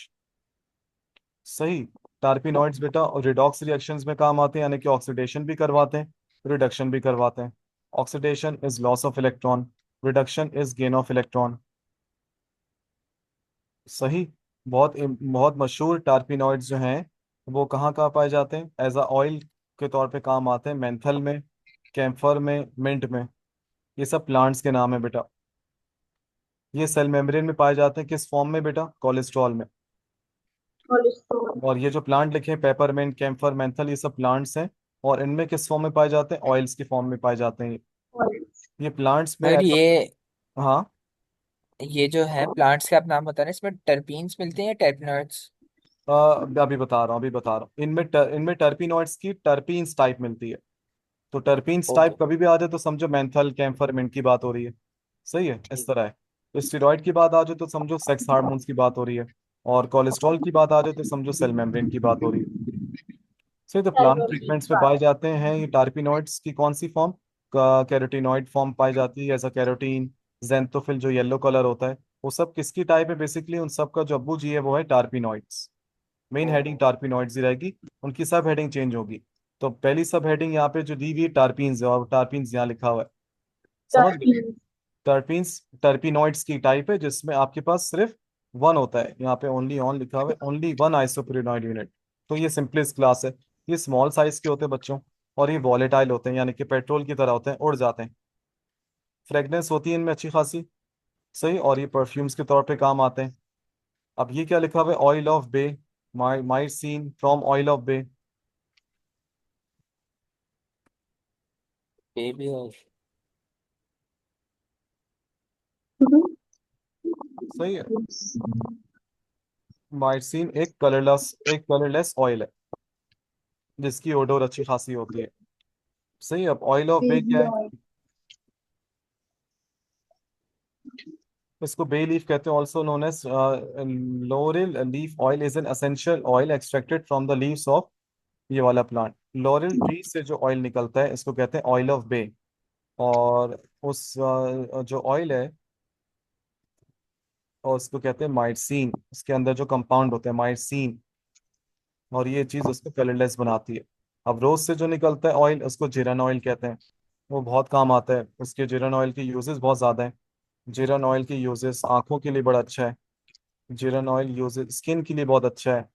सही। टार्पिनॉइड्स बेटा रिडॉक्स रिएक्शंस में काम आते हैं, यानी कि ऑक्सीडेशन भी करवाते हैं, रिडक्शन भी करवाते हैं। Oxidation is loss of electron, reduction is gain of electron. सही। बहुत मशहूर टार्पिनॉइड्स जो हैं वो कहाँ कहाँ पाए जाते हैं? एज अ ऑयल के तौर पे काम आते हैं मेंथल में, कैम्फर में, मिंट में। ये सब प्लांट्स के नाम है बेटा। ये सेल मेम्ब्रेन में पाए जाते हैं किस फॉर्म में बेटा? कोलेस्ट्रॉल में। कोलेस्ट्रॉल। और ये जो प्लांट लिखे हैं पेपरमिंट, कैम्फर, मेंथल, ये सब प्लांट्स हैं। और इनमें किस फॉर्म में पाए जाते हैं? ऑयल्स की फॉर्म में पाए जाते हैं ये प्लांट्स में मगर ऐसा। ये हाँ। ये जो है प्लांट्स के आप नाम बता रहे हैं, इसमें टर्पीन्स मिलते हैं या टर्पनॉइड्स? अभी बता रहा हूँ, अभी बता रहा हूँ। इनमें टर्पिनॉइड्स की टर्पीन्स टाइप मिलती है। तो टर्पीन्स ओके। टाइप कभी भी आ जाए तो समझो मेंथल, कैम्फर, मिंट की बात हो रही है। सही है, इस ठीक। तरह है। तो स्टेरॉइड की बात आ जाए तो समझो सेक्स हार्मोन्स की बात हो रही है। और कोलेस्ट्रॉल की बात आ जाए तो समझो सेल मेम्ब्रेन की बात हो रही है। सही। तो प्लांट सैलमन ट्रीटमेंट्स में पाए जाते हैं ये टार्पिनॉइड्स की कौन सी फॉर्म? कैरोटीनॉइड फॉर्म पाई जाती है, ऐसा कैरोटीन, जेंथोफिल जो येलो कलर होता है। वो सब किसकी टाइप है? बेसिकली उन सब का जो अब्बू जी है वो है टार्पिनॉइड्स। मेन हेडिंग टार्पिनॉइड्स ही रहेगी, उनकी सब हेडिंग चेंज होगी। तो पहली सब हेडिंग यहाँ पे जो दी हुई है टार्पीन्स है, और टार्पीन्स यहाँ लिखा हुआ है। समझ गए? टर्पीन। टर्पीन्स टर्पिनॉइड्स की टाइप है जिसमें आपके पास सिर्फ वन होता है, यहाँ पे ओनली ऑन लिखा हुआ है, ओनली वन आइसोप्रिनॉइड यूनिट। तो ये सिंपलेस्ट क्लास है। ये स्मॉल साइज के होते हैं बच्चों, और ये वॉलेटाइल होते हैं, यानी कि पेट्रोल की तरह होते हैं, उड़ जाते हैं। फ्रेगनेंस होती है इनमें अच्छी खासी। सही। और ये परफ्यूम्स के तौर पे काम आते हैं। अब ये क्या लिखा हुआ है? Oil of bay, might seen from oil of bay. Baby और सही है। माइट एक कलरलेस ऑयल है जिसकी ओडोर अच्छी खासी होती है। सही। अब ऑयल ऑफ बे बेबी क्या है? ऑयल। इसको बे लीफ कहते हैं, also known as laurel leaf oil, is an essential oil extracted from the leaves of ये वाला प्लांट। लॉरेल ट्री से जो ऑयल निकलता है इसको कहते हैं ऑयल ऑफ बे। और उस जो ऑयल है और उसको कहते हैं माइटसीन, उसके अंदर जो कंपाउंड होते हैं माइटसीन, और ये चीज उसको कलरलेस बनाती है। अब रोज से जो निकलता है ऑयल उसको जिरन ऑयल कहते हैं। वो बहुत काम आता है, उसके जिरन ऑयल के यूजेस बहुत ज्यादा हैं। जिरन ऑयल के यूजेस आंखों के लिए बड़ा अच्छा है। जिरन ऑयल यूजेस स्किन के लिए बहुत अच्छा है।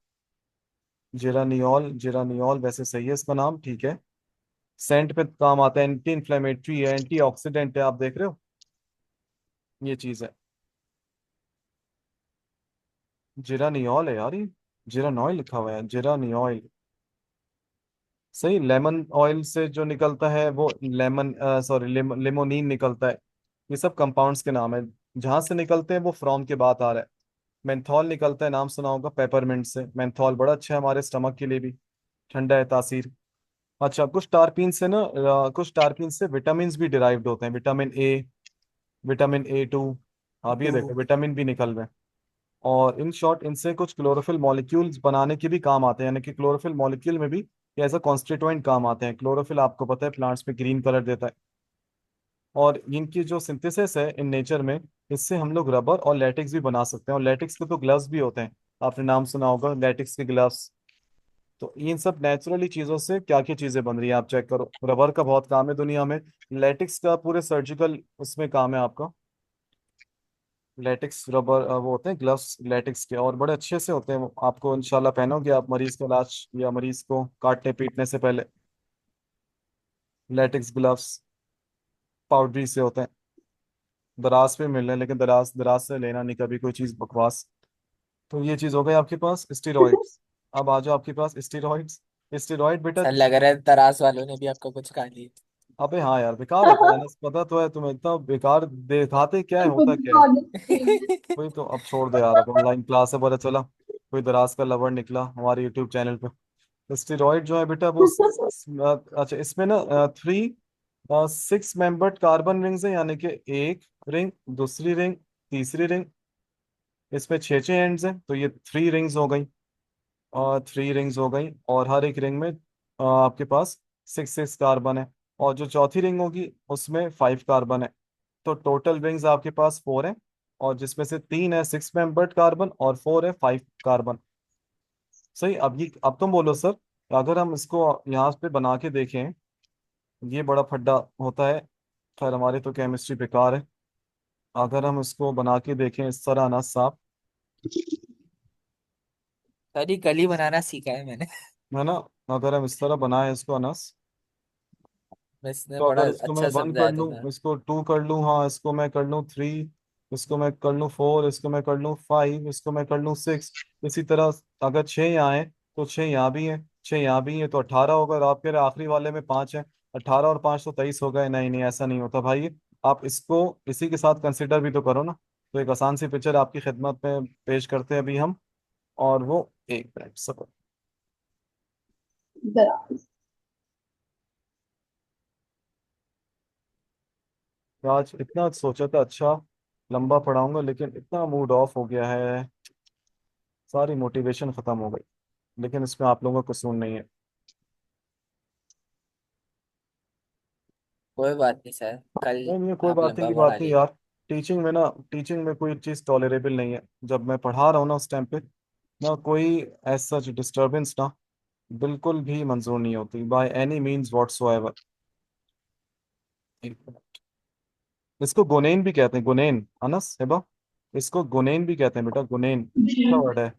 जिरानियोल, जिरानियोल वैसे सही है इसका नाम, ठीक है। सेंट पे काम आता है, एंटी इन्फ्लेमेटरी है, एंटी ऑक्सीडेंट है, आप देख रहे हो ये चीज है। जिरानियोल है यार ये, जिरानॉयल लिखा हुआ है, जिरानियोल। सही, लेमन ऑयल से जो निकलता है वो लेमन, सॉरी, लेमोनिन निकलता है। ये सब कंपाउंड्स के नाम है। जहां से निकलते हैं वो फ्रॉम के बात आ रहा है। मेंथॉल निकलता है, नाम सुना होगा पेपरमिंट से। मेंथॉल बड़ा अच्छा है हमारे स्टमक के लिए भी, ठंडा है तासीर। अच्छा, कुछ टारपीन से ना, कुछ टारपीन से विटामिन भी डिराइव्ड होते हैं, विटामिन ए, विटामिन A2। आप ये देखो, विटामिन भी निकल रहे हैं। और इन शॉर्ट इनसे कुछ क्लोरोफिल मॉलिक्यूल्स बनाने के भी काम आते हैं, यानी कि क्लोरोफिल मॉलिक्यूल में भी एज अ कॉन्स्टिट्यूएंट काम आते हैं। क्लोरोफिल आपको पता है प्लांट्स में ग्रीन कलर देता है। और इनकी जो सिंथेसिस है इन नेचर में, इससे हम लोग रबर और लेटेक्स भी बना सकते हैं। और लेटेक्स के तो ग्लव्स भी होते हैं, आपने नाम सुना होगा लेटेक्स के ग्लव्स। तो इन सब नेचुरली चीजों से क्या क्या चीजें बन रही है आप चेक करो। रबर का बहुत काम है दुनिया में। लेटेक्स का पूरे सर्जिकल उसमें काम है आपका। लेटेक्स रबर, वो होते हैं ग्लव्स लेटेक्स के, और बड़े अच्छे से होते हैं वो। आपको इंशाल्लाह पहनोगे आप मरीज का इलाज या मरीज को काटने पीटने से पहले। लेटेक्स ग्लव्स पाउडरी से होते हैं। दराज पे मिल रहे हैं, लेकिन दराज दराज से लेना नहीं कभी कोई चीज बकवास। तो ये चीज हो गई आपके पास स्टेरॉइड्स। अब आ जाओ आपके पास स्टेरॉइड्स। स्टेरॉइड बेटा, सर लग रहा है तरास वालों ने भी आपका कुछ खा लिया। अबे हाँ यार, बेकार होता है ना, पता तो है तुम्हें, इतना बेकार दिखाते क्या है, कुछ होता क्या है। नॉलेज नहीं है। वही तो, अब छोड़ दे यार, अब ऑनलाइन क्लास है, पता चला कोई दराज का लवर निकला हमारे यूट्यूब चैनल पे। स्टेरॉइड जो है बेटा वो अच्छा, इसमें ना 6 मेंबर्ड कार्बन रिंग्स है, यानी कि एक रिंग, दूसरी रिंग, तीसरी रिंग। इसमें छः छः एंड्स हैं, तो ये 3 रिंग्स हो गई। और 3 रिंग्स हो गई, और हर एक रिंग में आपके पास 6 6 कार्बन है। और जो चौथी रिंग होगी उसमें 5 कार्बन है। तो टोटल रिंग्स आपके पास 4 है। और जिसमें से 3 है 6 मेंबर्ड कार्बन, और 4 है 5 कार्बन। सही। अब तुम बोलो सर, अगर हम इसको यहाँ पे बना के देखें, ये बड़ा फड्डा होता है। खैर हमारी तो केमिस्ट्री बेकार है। अगर हम इसको बना के देखें इस तरह ना साफ, सर ये कल ही बनाना सीखा है मैंने। है ना, अगर हम इस तरह बनाए इसको अनस, इसने तो बड़ा अगर इसको मैं अच्छा 1 कर समझाया लूँ, तुमने। इसको 2 कर लूँ, हाँ इसको मैं कर लूँ 3, इसको मैं कर लूँ 4, इसको मैं कर लूँ 5, इसको मैं कर लूँ 6। इसी तरह अगर 6 यहाँ है तो 6 यहाँ भी है, 6 यहाँ भी है, तो 18 होगा। और आप कह रहे आखिरी वाले में 5 है। 18 और 5 तो 23 हो गए। नहीं नहीं, ऐसा नहीं होता भाई। आप इसको इसी के साथ कंसिडर भी तो करो ना। तो एक आसान सी पिक्चर आपकी खिदमत में पेश करते हैं अभी हम। और वो, एक मिनट सबर। दराज। आज इतना सोचा था अच्छा लंबा पढ़ाऊंगा, लेकिन इतना मूड ऑफ हो गया है, सारी मोटिवेशन खत्म हो गई। लेकिन इसमें आप लोगों का कसूर नहीं है। कोई बात नहीं सर, कल नहीं नहीं, कोई आप बात नहीं लंबा की पढ़ा बात नहीं लिए। यार। टीचिंग में ना, टीचिंग में कोई चीज़ टॉलरेबल नहीं है। जब मैं पढ़ा रहा हूँ ना उस टाइम पे, ना कोई एज सच डिस्टरबेंस ना बिल्कुल भी मंजूर नहीं होती, बाय एनी मीन्स व्हाट्सोएवर। इसको गुनेन भी कहते हैं, गुनेन। अनस हेबा, इसको गुनेन भी कहते हैं बेटा, गुनेन जी। क्या वर्ड है।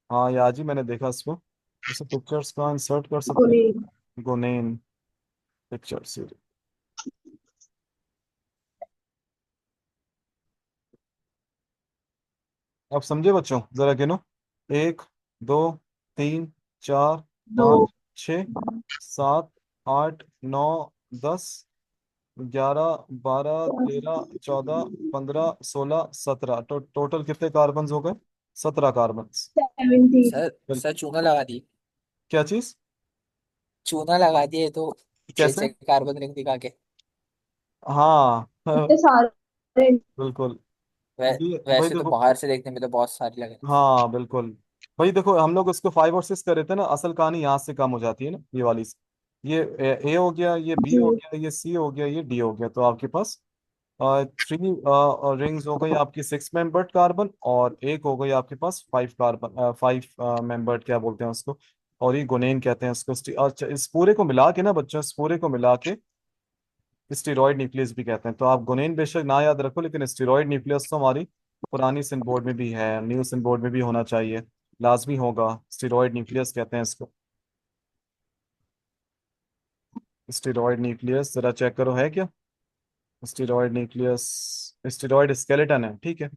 हाँ ये आज ही मैंने देखा इसको। इसे पिक्चर्स का इंसर्ट कर सकते कोई हैं, गुनेन पिक्चर्स। अब समझे बच्चों, जरा गिनो। 1 2 3 4 5 दो। 6 7 8 9 10 11 12 13 14 15 16 17। तो टोटल कितने कार्बन हो गए? 17 कार्बन। सर सर चूना लगा दी। क्या चीज? चूना लगा दिए तो छह कैसे? छह कार्बन रिंग दिखा के। हाँ इतने सारे। बिल्कुल। वै, ये भाई वैसे तो देखो, बाहर से देखने में तो बहुत सारी लग रही। हाँ बिल्कुल। भाई देखो, हम लोग उसको 5 और 6 कर रहे थे ना, असल कहानी यहाँ से कम हो जाती है ना, ये वाली से। ये ए हो गया, ये बी जी। हो गया, ये सी हो गया, ये डी हो गया। तो आपके पास 3 रिंग्स हो गई आपकी 6 मेंबर्ड कार्बन, और एक हो गई आपके पास 5 कार्बन, 5 मेंबर्ड क्या बोलते हैं उसको, और ये गुनेन कहते हैं उसको। अच्छा, इस पूरे को मिला के ना बच्चों, इस पूरे को मिला के स्टेरॉयड न्यूक्लियस भी कहते हैं। तो आप गुनेन बेशक ना याद रखो, लेकिन स्टेरॉयड न्यूक्लियस तो हमारी पुरानी सिंथ बोर्ड में भी है, न्यू सिंथ बोर्ड में भी होना चाहिए, लाजमी होगा। स्टेरॉयड न्यूक्लियस कहते हैं इसको। स्टेरॉयड न्यूक्लियस जरा चेक करो है क्या। स्टेरॉयड न्यूक्लियस, स्टेरॉयड स्केलेटन है, ठीक है।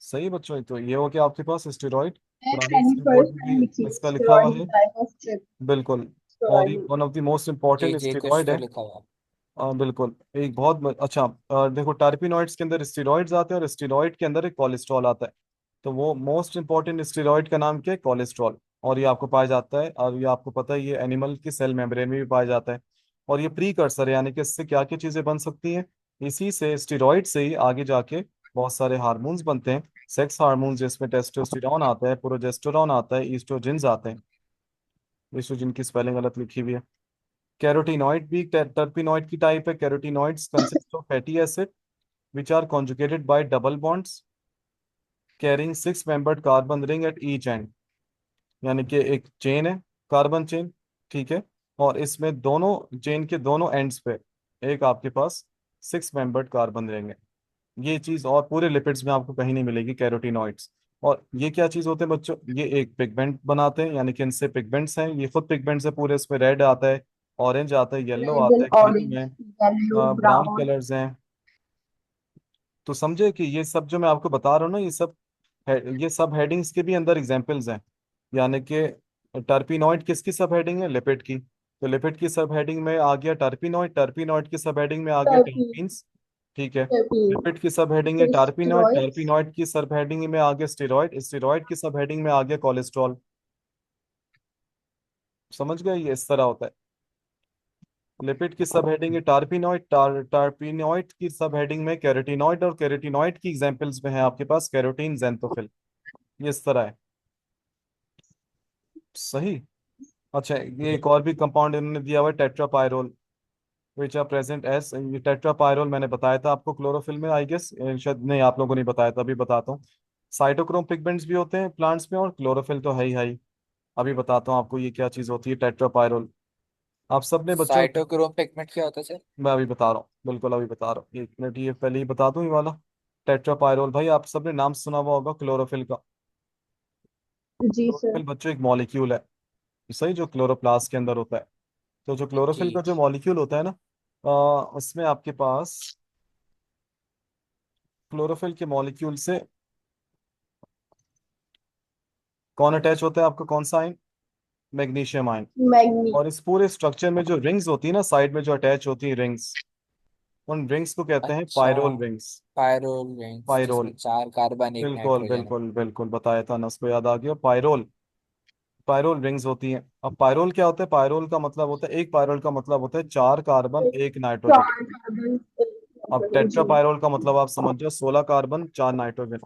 सही बच्चों, तो ये हो गया आपके पास स्टेरॉयड। पुरानी मैंने हिस्ट्री बोर्ड फर्स्ट में टाइम लिखी भी है इसका लिखा हुआ स्टेरॉइड है। Type of chip. बिल्कुल। और ये steroid. One of the most जी इम्पोर्टेंट जी, कुछ स्टेरॉइड तो है। लिखा हुआ। बिल्कुल। एक अच्छा, देखो टर्पिनॉइड्स के अंदर स्टेरॉइड्स आते हैं और स्टेरॉइड के अंदर एक कोलेस्ट्रॉल आता है। तो वो मोस्ट इंपॉर्टेंट स्टेरॉइड का नाम क्या है? कोलेस्ट्रॉल। और ये आपको पाया जाता है, और ये आपको पता है, ये एनिमल की सेल मेम्ब्रेन में भी पाया जाता है। और ये प्रीकर्सर है, यानी कि इससे क्या क्या चीजें बन सकती हैं? इसी से, स्टेरॉइड से ही आगे जाके बहुत सारे हार्मोन्स बनते हैं। सेक्स हार्मोन्स, जिसमें टेस्टोस्टेरोन आता है, प्रोजेस्टेरोन आता है, ईस्ट्रोजेंस आते हैं। ईस्ट्रोजन की स्पेलिंग गलत लिखी हुई है। कैरोटीनॉइड भी टर्पिनॉइड की टाइप है। Carotenoids consist of fatty acid which are conjugated by double bonds carrying six membered carbon ring at each end। यानी कि एक चेन है, कार्बन चेन, ठीक है। और इसमें दोनों चेन के दोनों एंड्स पे एक आपके पास सिक्स मेंबर्ड कार्बन रिंग है। ये चीज और पूरे लिपिड्स में आपको कहीं नहीं मिलेगी, कैरोटीनॉइड्स। और ये क्या चीज होते हैं बच्चों? ये एक पिगमेंट बनाते हैं, यानी कि इनसे पिगमेंट्स हैं, ये खुद पिगमेंट्स है पूरे। इसमें रेड आता है, ऑरेंज आता है, येलो रेड आता एंड है, क्रीम है, orange, yellow, brown brown. Colours हैं। तो समझे कि ये सब जो मैं आपको बता रहा हूँ ना, ये सब हेडिंग्स के भी अंदर एग्जाम्पल्स हैं। यानी कि टर्पिनॉइड किसकी सब हेडिंग है? लिपिड की। तो लिपिड की सब हेडिंग में आ गया टर्पिनॉइड, टर्पिनॉइड की सब हेडिंग में आ गया टर्पीन। टर्पीन्स, ठीक है। टर्पीन। लिपिड की सब हेडिंग है फिर टर्पिनॉइड, स्टेरॉइड्स। टर्पिनॉइड की सब हेडिंग में आ गया स्टेरॉइड, स्टेरॉइड की सब हेडिंग में आ गया कोलेस्ट्रॉल। समझ गए? ये इस तरह होता है। लिपिड की सब हेडिंग है टार्पिनॉइड, टार्पिनॉइड की सब हेडिंग में कैरोटीनॉइड, और कैरोटीनॉइड की एग्जांपल्स में है आपके पास कैरोटीन, जेंथोफिल। ये इस तरह है। सही। अच्छा, ये एक और भी कंपाउंड इन्होंने दिया हुआ है, टेट्रापायरोल, विच आर प्रेजेंट एज। ये टेट्रापायरोल मैंने बताया था आपको क्लोरोफिल में, आई गेस। शायद नहीं, आप लोगों को नहीं बताया था, अभी बताता हूँ। साइटोक्रोम पिगमेंट्स भी होते हैं प्लांट्स में, और क्लोरोफिल तो है ही। अभी बताता हूँ आपको ये क्या चीज़ होती है टेट्रापायरोल। आप सबने बच्चों, साइटोक्रोम पिगमेंट क्या होता है सर? मैं अभी बता रहा हूँ, बिल्कुल अभी बता रहा हूँ, 1 मिनट, ये पहले ही बता दूँ ये वाला। टेट्रापायरोल, भाई आप सबने नाम सुना हुआ होगा क्लोरोफिल का। जी सर। क्लोरोफिल बच्चों एक मॉलिक्यूल है, सही, जो क्लोरोप्लास्ट के अंदर होता है। तो जो जी क्लोरोफिल का जो जी। मॉलिक्यूल होता है ना, उसमें आपके पास क्लोरोफिल के मॉलिक्यूल से कौन अटैच होता है आपका? कौन सा आयन? Magnesium ion. मैग्नी। और इस पूरे स्ट्रक्चर में जो रिंग्स होती है ना, साइड में जो अटैच होती है रिंग्स, उन रिंग्स को कहते हैं अच्छा, pyrrole rings. Pyrrole rings pyrrole. जिसमें 4 कार्बन एक बिल्कुल नाइट्रोजन है। बिल्कुल बिल्कुल, बताया था ना, उसको याद आ गया। पायरोल, पायरोल रिंग्स होती हैं। अब पायरोल क्या होता है? पायरोल का मतलब होता है, एक पायरोल का मतलब होता है 4 कार्बन एक नाइट्रोजन। 4 कार्बन। अब टेट्रा जी। पायरोल का मतलब आप समझ जाओ 16 कार्बन 4 नाइट्रोजन।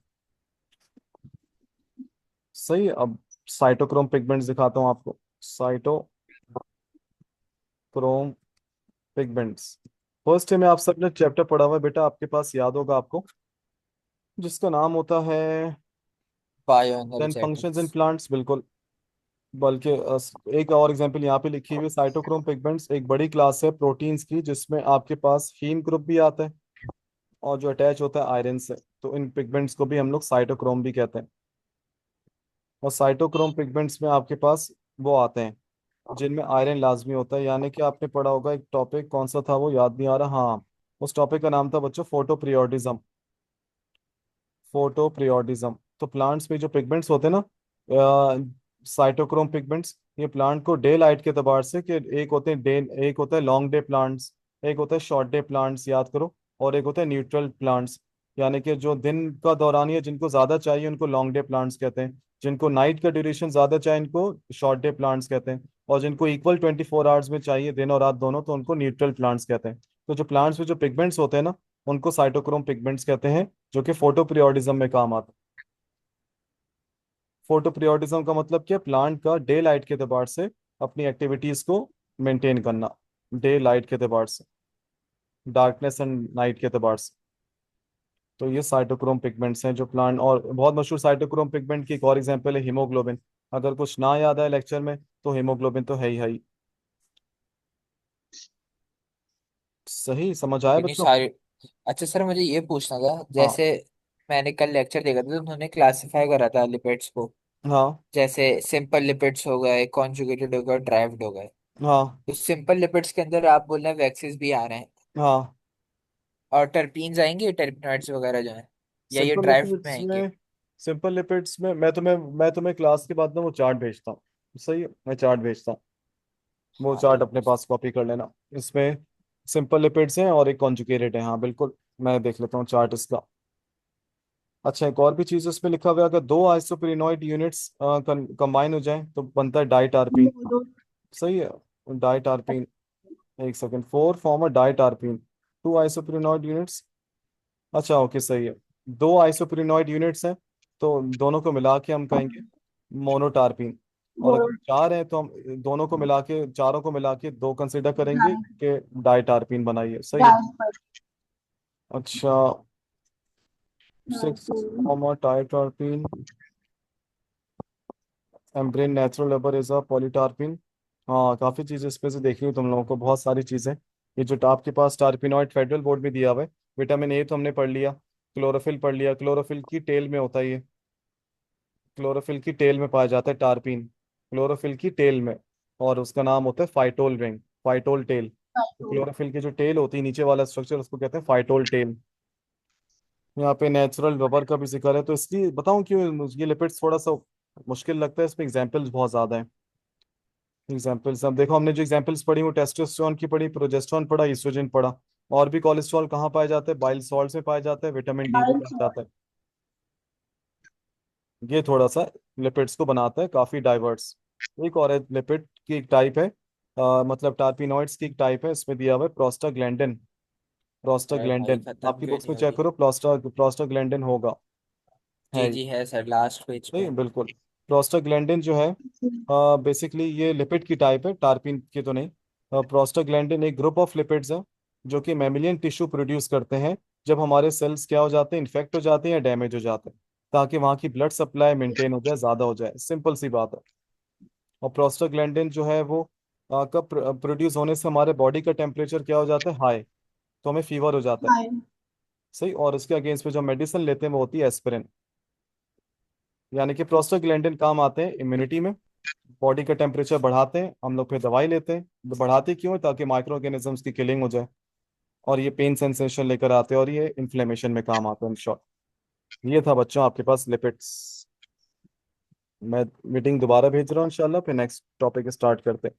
सही। अब साइटोक्रोम पिगमेंट्स दिखाता हूँ आपको। साइटोक्रोम पिगमेंट्स, फर्स्ट में आप सबने चैप्टर पढ़ा हुआ है बेटा, आपके पास याद होगा आपको, जिसका नाम होता है bio then functions in energetics. Plants. बिल्कुल। बल्कि एक और एग्जांपल यहाँ पे लिखी हुई है। साइटोक्रोम पिगमेंट्स एक बड़ी क्लास है प्रोटीन्स की, जिसमें आपके पास हीम ग्रुप भी आता है, और जो अटैच होता है आयरन से। तो इन पिगमेंट्स को भी हम लोग साइटोक्रोम भी कहते हैं। और साइटोक्रोम पिगमेंट्स में आपके पास वो आते हैं जिनमें आयरन लाजमी होता है। यानी कि आपने पढ़ा होगा एक टॉपिक, कौन सा था वो याद नहीं आ रहा, हाँ, उस टॉपिक का नाम था बच्चों फोटो पीरियोडिज्म। Photo periodism. तो प्लांट्स में जो पिगमेंट्स होते हैं ना, साइटोक्रोम पिगमेंट्स, ये प्लांट को डे लाइट के एतबार से, कि एक होते हैं डे, एक होता है लॉन्ग डे प्लांट्स, एक होता है शॉर्ट डे प्लांट्स, याद करो। और एक होता है न्यूट्रल प्लांट्स, यानी कि जो दिन का दौरानिया जिनको ज्यादा चाहिए उनको लॉन्ग डे प्लांट्स कहते हैं, जिनको नाइट का ड्यूरेशन ज्यादा चाहिए इनको शॉर्ट डे प्लांट्स कहते हैं, और जिनको इक्वल 24 आवर्स में चाहिए, दिन और रात दोनों, तो उनको न्यूट्रल प्लांट्स कहते हैं। तो जो प्लांट्स में जो पिगमेंट्स होते हैं ना, उनको साइटोक्रोम पिगमेंट्स कहते हैं, जो कि फोटो पीरियोडिज्म में काम आते हैं। फोटो पीरियोडिज्म का मतलब क्या? प्लांट का डे लाइट के एतबार से अपनी एक्टिविटीज को मेंटेन करना, डे लाइट के एतबार से, डार्कनेस एंड नाइट के एतबार से। तो ये साइटोक्रोम पिगमेंट्स हैं जो प्लांट, और बहुत मशहूर साइटोक्रोम पिगमेंट की एक और एग्जांपल है हीमोग्लोबिन। अगर कुछ ना याद आए लेक्चर में, तो हीमोग्लोबिन तो है ही। सही समझ आया इतनी बच्चों? सारी। अच्छा सर, मुझे ये पूछना था, हाँ जैसे मैंने कल लेक्चर देखा था तो उन्होंने क्लासिफाई करा था लिपिड्स को। हाँ जैसे सिंपल लिपिड्स हो गए, कॉन्जुगेटेड हो गए, ड्राइव्ड हो गए। हाँ तो सिंपल लिपिड्स के अंदर आप बोल रहे हैं वैक्सीज भी आ रहे हैं, हाँ। और टर्पीन्स आएंगे, टर्पिनॉइड्स वगैरह जो हैं, या ये सिंपल ड्राइव्ड में लिपिड्स आएंगे? में सिंपल लिपिड्स में मैं तुम्हें क्लास के बाद में वो चार्ट भेजता हूँ। सही है, मैं चार्ट भेजता हूँ। वो हाँ चार्ट ठीक अपने है सर। पास कॉपी कर लेना। इसमें सिंपल लिपिड्स हैं और एक कॉन्जुगेटेड है, हाँ बिल्कुल। मैं देख लेता हूँ चार्ट इसका। अच्छा, एक और भी चीज इसमें लिखा हुआ है, अगर दो आइसोप्रीनोइड यूनिट्स कंबाइन हो जाएं तो बनता है डाइटारपीन। मोनो। सही है, डाइटारपीन। एक second, four form a diterpene, two isoprenoid units. अच्छा ओके, सही है। दो आइसोप्रीनोइड यूनिट्स हैं तो दोनों को मिला के हम कहेंगे मोनोटारपीन। और मोनो। अगर चार हैं तो हम दोनों को मिला के, चारों को मिला के दो कंसिडर करेंगे डाई। कि डाइटारपीन बनाइए। सही है। डाई पर। अच्छा, six terpene. Form a diterpene, एम्ब्रेन natural rubber is a polyterpene. हाँ, काफी चीजें इसमें से देखनी है तुम लोगों को, बहुत सारी चीजें। ये जो आपके पास टारपिनॉइड फेडरल बोर्ड में दिया हुआ है, विटामिन ए तो हमने पढ़ लिया, क्लोरोफिल पढ़ लिया, क्लोरोफिल की टेल में होता है ये। क्लोरोफिल की टेल में पाया जाता है टारपीन, क्लोरोफिल की टेल में। और उसका नाम होता है फाइटोल रिंग, फाइटोल टेल। तो टारपीन। क्लोरोफिल की जो टेल होती है, नीचे वाला स्ट्रक्चर, उसको कहते हैं फाइटोल टेल। यहाँ पे नेचुरल रबर का भी जिक्र है, तो इसलिए बताऊं क्यों ये लिपिड्स थोड़ा सा मुश्किल लगता है, इसमें एग्जाम्पल्स बहुत ज्यादा हैं। एग्जाम्पल्स अब देखो, हमने जो एग्जाम्पल्स पढ़ी वो टेस्टोस्टेरोन की पढ़ी, प्रोजेस्टेरोन पढ़ा, ईस्ट्रोजन पढ़ा। और भी कोलेस्ट्रॉल कहाँ पाए जाते हैं? बाइल सॉल्ट में पाए जाते हैं, विटामिन डी में डाई पाया सॉल्ट। जाता है। ये थोड़ा सा लिपिड्स को बनाता है काफी डाइवर्स। एक और है लिपिड की एक टाइप है, मतलब टार्पिनॉइड्स की एक टाइप है, इसमें दिया हुआ है प्रोस्टाग्लैंडिन। अरे भाई प्रोस्टाग्लैंडिन खत्म आपकी क्यों बुक्स नहीं में चेक होगी। करो, प्रोस्टाग्लैंडिन होगा। जी है, जी है सर, लास्ट पेज नहीं पे। बिल्कुल। प्रोस्टाग्लैंडिन जो है, बेसिकली ये लिपिड की टाइप है, टार्पिन की तो नहीं। प्रोस्टाग्लैंडिन एक ग्रुप ऑफ लिपिड्स है जो कि मैमिलियन टिश्यू प्रोड्यूस करते हैं जब हमारे सेल्स क्या हो जाते हैं, इन्फेक्ट हो जाते हैं या डैमेज हो जाते हैं, ताकि वहाँ की ब्लड सप्लाई मेंटेन हो जाए, ज़्यादा हो जाए। सिंपल सी बात है। और प्रोस्टाग्लैंडिन जो है वो कब प्रोड्यूस होने से हमारे बॉडी का टेम्परेचर क्या हो जाता है, हाई, तो हमें फीवर हो जाता है। हाय। सही। और इसके अगेंस्ट में जो मेडिसिन लेते हैं वो होती है एस्पिरिन। यानी कि प्रोस्टाग्लैंडिन काम आते हैं इम्यूनिटी में, बॉडी का टेम्परेचर बढ़ाते हैं, हम लोग फिर दवाई लेते हैं। तो बढ़ाते क्यों है? ताकि माइक्रो ऑर्गेनिजम्स की किलिंग हो जाए। और ये पेन सेंसेशन लेकर आते हैं और ये इन्फ्लेमेशन में काम आते हैं, इन शॉर्ट। ये था बच्चों आपके पास लिपिड्स। मैं मीटिंग दोबारा भेज रहा हूँ इंशाल्लाह, फिर नेक्स्ट टॉपिक स्टार्ट करते हैं।